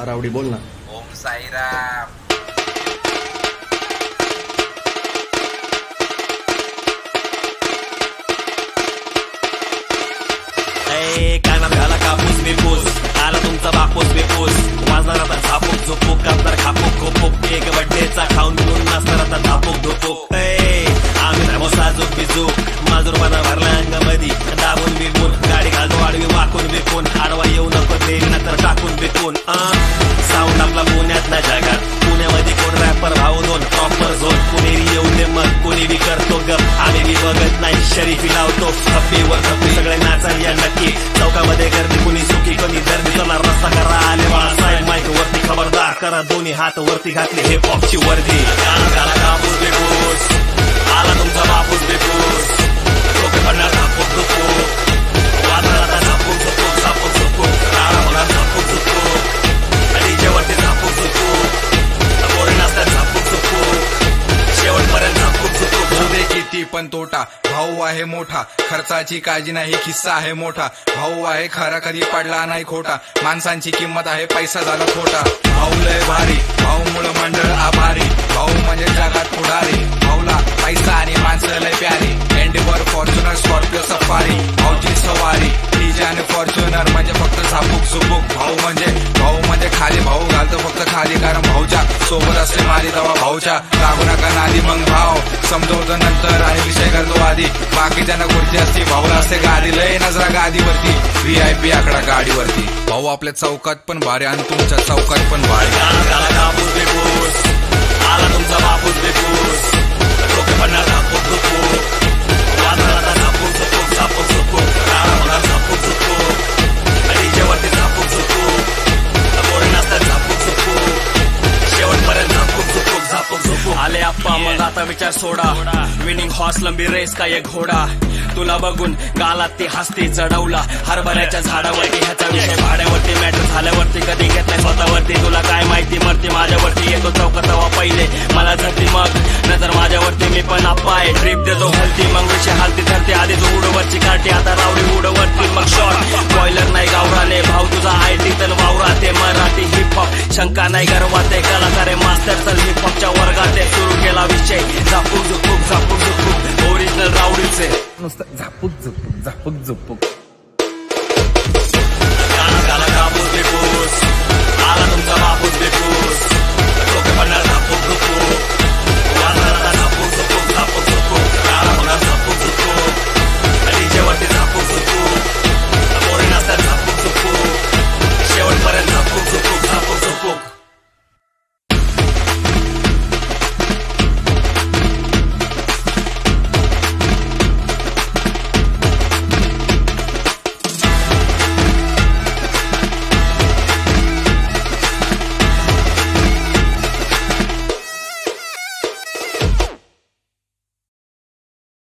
Rowdy बोल ना. ओम साईराम. कानात घाला कापूस बिपूस, आला तुमचा बापूस बिपूस, वाजणार आता झापूक झोपूक, कापणार खापूक खोपूक, एक बड्डेचा खाऊन पिऊन नाचणार आता झापूक धोपूक. आम्ही रामो साजूक बिजूक, माजूरपणा भरला अंगामधी, दाबून बिबून गाडी घालतो आडवी वाकून बिकून, आडवा येऊ नको ते नंतर टाकून बिकून. साऊंड आपला पुण्यात ना जगात, पुण्यामध्ये कोण रॅपर भाऊ दोन प्रॉपर झोन, कुणीही येऊ दे मग कुणी बी करतो गप, आम्ही बी बघत नाही शरीफी लावतो थप्पीवर थप्पी, सगळे नाचा या नक्की, चौकामध्ये गर्दी कुणी सुखी कोणी दर्दी, चला रस्ता करा आले बाळासाहेब माईक वरती, खबरदार करा दोन्ही हात वरती घातले हे पॉपची वर्दी. कापूस बिपूस, आला तुमचा बापूस बिपूस, डोके पडणार झापूक झुपूक, वादळाला झापूक झुपूक झापूक झुपूक, राळा होणार झापूक झुपूक, डीजेवरती झापूक झुपूक, पोरी नाचतात झापूक झुपूक, शेवटपर्यंत झापूक झुपूक. किती पण तोटा, भाऊ आहे मोठा, खर्चाची काळजी नाही खिस्सा आहे मोठा, भाऊ आहे खरा कधी पडला नाही खोटा, माणसांची किंमत आहे पैसा झाला खोटा, भाऊ लय भारी, भाऊ मुळे मंडळ आभारी, भाऊ म्हणजे जगात पुढारी, भाऊला पैसा आणि माणसं लय प्यारी, एंडेवर फॉर्च्युनर स्कॉर्पिओ सफारी, भाऊची सवारी डीजे आणि फॉर्च्युनर म्हणजे फक्त झापूक झुपूक, भाऊ म्हणजे खाली भाऊ घालतो फक्त खाली, कारण भाऊच्या सोबत असते मारी दवा, भाऊच्या लागू नका नादी, मग भाव समजवतो नंतर आणि विषय करतो आधी, बाकीच्यांना खुर्ची असते भाऊला असते गादी, लय नजरा गादीवरती, VIP आकडा गाडीवरती, भाऊ आपल्या चौकात पण भारी आणि तुमच्या चौकात पण भारी. कापूस बिपूस, आला तुमचा बापूस बिपूस, डोके पडणार झापूक झुपूक, वादळाला झापूक झुपूक झापूक झुपूक, राळा होणार झापूक झुपूक, डीजेवरती झापूक झुपूक, पोरी नाचतात झापूक झुपूक, शेवटपर्यंत झापूक झुपूक झापूक झुपूक. आले आप्पा मग आता विचार सोडा, विनिंग हॉर्स लंबी रेस का एक घोडा, तुला बघून गालात ती हस्ती चढवला, हरभऱ्याच्या झाडावरती ह्याचा विषय भाड्यावरती, मॅटर झाल्यावरती कधी घेत नाही स्वतःवरती, तुला काय माहिती मरती माझ्यावरती, येतो चौकात हवा पहिले मला झरती, मग नंतर माझ्यावरती मी पण आप्पा आहे, ट्रिप देतो हलती, मग विषय हालती धरती, आधी जो उडवरची काठी आता रावडी उडवरती, मग शॉर्ट बॉयलर नाही गावराने, भाऊ तुझा IT तर वावरा ते मराठी हिपहॉप, शंका नाही गर्वाते कलाकार आहे मास्टर, तर हिपहॉपच्या वर्गात सुरू केला विषय झापूक झुपूक झापूक झुपूक, ओरिजिनल रावडीचे नुसतं झापूक झुपूक झापूक झुपूक.